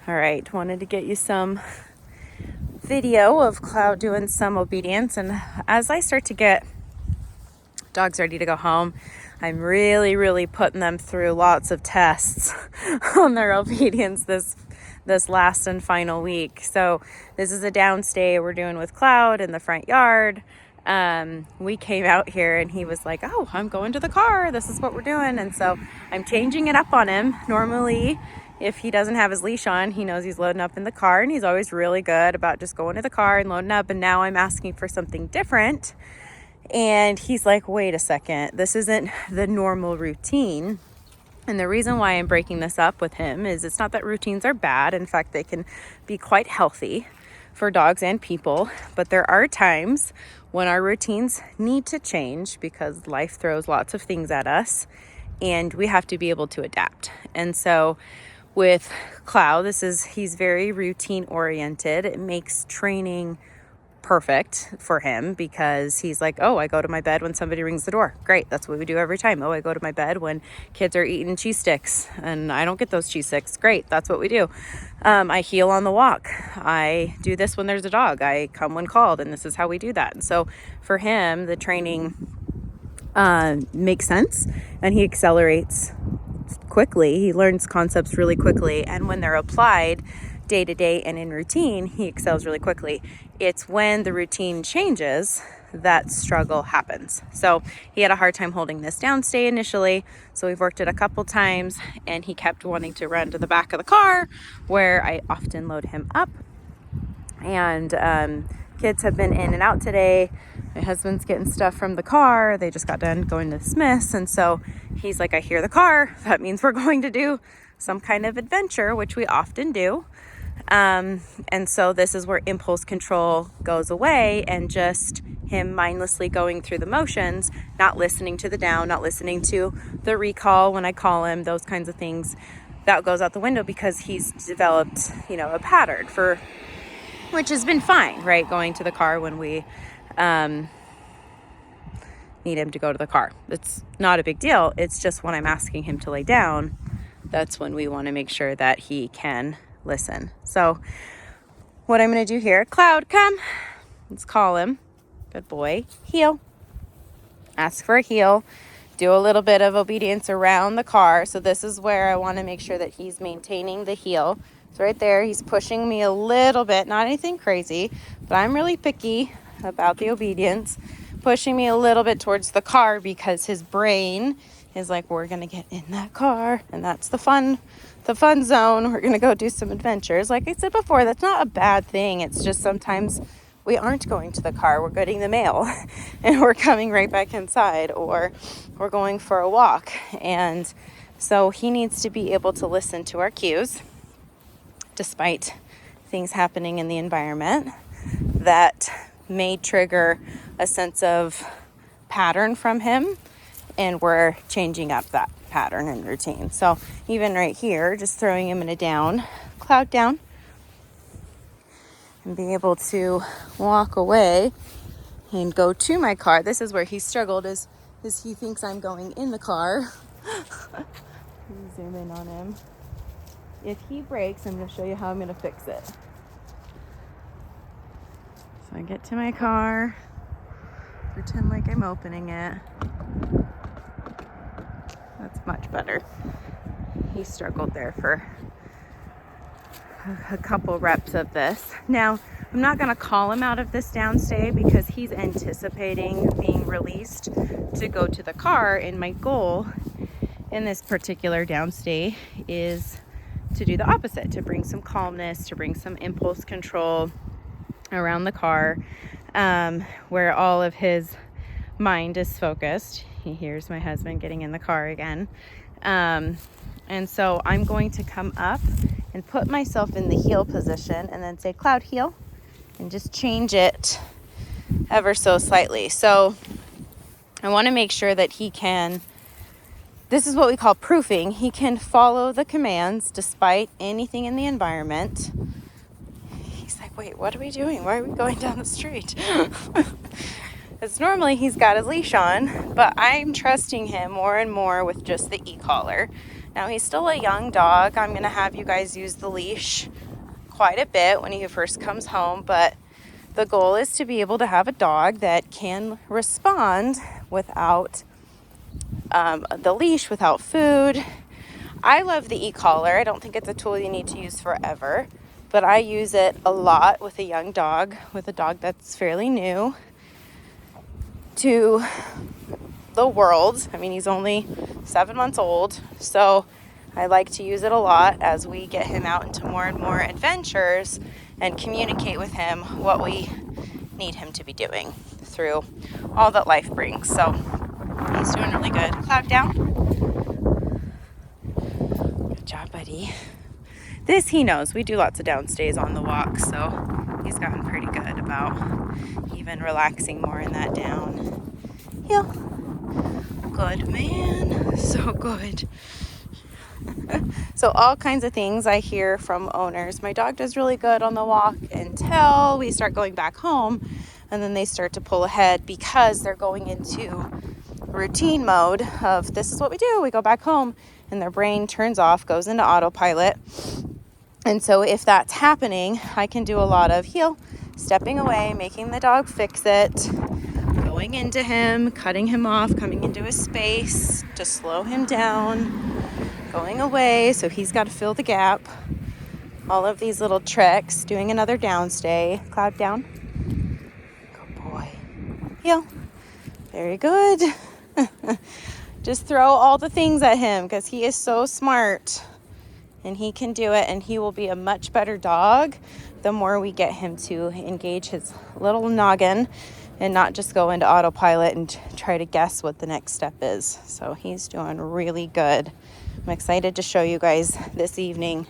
All right, wanted to get you some video of Cloud doing some obedience. And as I start to get dogs ready to go home, I'm really putting them through lots of tests on their obedience this last and final week. So this is a downstay we're doing with Cloud in the front yard. We came out here and he was like, oh, I'm going to the car. This is what we're doing. And so I'm changing it up on him. Normally, if he doesn't have his leash on, he knows he's loading up in the car, and he's always really good about just going to the car and loading up. And now I'm asking for something different. And he's like, wait a second, this isn't the normal routine. And the reason why I'm breaking this up with him is it's not that routines are bad. In fact, they can be quite healthy for dogs and people. But there are times when our routines need to change because life throws lots of things at us and we have to be able to adapt. And so with Cloud, he's very routine oriented. It makes training perfect for him because he's like, oh, I go to my bed when somebody rings the door. Great, that's what we do every time. Oh, I go to my bed when kids are eating cheese sticks and I don't get those cheese sticks. Great, that's what we do. I heel on the walk. I do this when there's a dog. I come when called, and this is how we do that. And so for him, the training makes sense, and he accelerates quickly. He learns concepts really quickly, and when they're applied day to day and in routine, he excels really quickly. It's when the routine changes that struggle happens. So he had a hard time holding this downstay initially, so we've worked it a couple times, and he kept wanting to run to the back of the car where I often load him up. And kids have been in and out today. My husband's getting stuff from the car. They just got done going to Smith's, and so he's like, I hear the car. That means we're going to do some kind of adventure, which we often do. And so this is where impulse control goes away, and just him mindlessly going through the motions, not listening to the down, not listening to the recall when I call him, those kinds of things, that goes out the window because he's developed, a pattern which has been fine, right? Going to the car when we need him to go to the car. It's not a big deal. It's just when I'm asking him to lay down, that's when we want to make sure that he can listen. So what I'm going to do here, Cloud, come. Let's call him. Good boy. Heel. Ask for a heel. Do a little bit of obedience around the car. So this is where I want to make sure that he's maintaining the heel. It's right there. He's pushing me a little bit, not anything crazy, but I'm really picky about the obedience. Pushing me a little bit towards the car because his brain is like, we're going to get in that car, and that's the fun zone. We're going to go do some adventures. Like I said before, that's not a bad thing. It's just sometimes we aren't going to the car. We're getting the mail and we're coming right back inside, or we're going for a walk. And so he needs to be able to listen to our cues despite things happening in the environment that may trigger a sense of pattern from him, and we're changing up that pattern and routine. So even right here, just throwing him in a down, Cloud down, and being able to walk away and go to my car. This is where he struggled, is he thinks I'm going in the car. Zoom in on him. If he breaks, I'm going to show you how I'm going to fix it. So I get to my car, pretend like I'm opening it. That's much better. He struggled there for a couple reps of this. Now, I'm not going to call him out of this downstay because he's anticipating being released to go to the car, and my goal in this particular downstay is to do the opposite, to bring some calmness, to bring some impulse control around the car, where all of his mind is focused. He hears my husband getting in the car again. And so I'm going to come up and put myself in the heel position and then say, Cloud, heel, and just change it ever so slightly. So I want to make sure that he can, this is what we call proofing. He can follow the commands despite anything in the environment. He's like, wait, what are we doing? Why are we going down the street? Because normally he's got his leash on, but I'm trusting him more and more with just the e-collar. Now he's still a young dog. I'm gonna have you guys use the leash quite a bit when he first comes home, but the goal is to be able to have a dog that can respond without the leash, without food. I love the e-collar. I don't think it's a tool you need to use forever, but I use it a lot with a young dog, with a dog that's fairly new to the world. I mean, he's only 7 months old, so I like to use it a lot as we get him out into more and more adventures and communicate with him what we need him to be doing through all that life brings. So he's doing really good. Cloud down. Good job, buddy. This he knows. We do lots of downstays on the walk, so he's gotten pretty good about even relaxing more in that down. Yeah. Good man. So good. So all kinds of things I hear from owners. My dog does really good on the walk until we start going back home, and then they start to pull ahead because they're going into routine mode of this is what we do. We go back home and their brain turns off, goes into autopilot. And so if that's happening, I can do a lot of heel, stepping away, making the dog fix it, going into him, cutting him off, coming into his space to slow him down, going away, so he's got to fill the gap. All of these little tricks, doing another downstay. Cloud down. Good boy. Heel. Very good. Just throw all the things at him because he is so smart and he can do it, and he will be a much better dog the more we get him to engage his little noggin and not just go into autopilot and try to guess what the next step is. So he's doing really good. I'm excited to show you guys this evening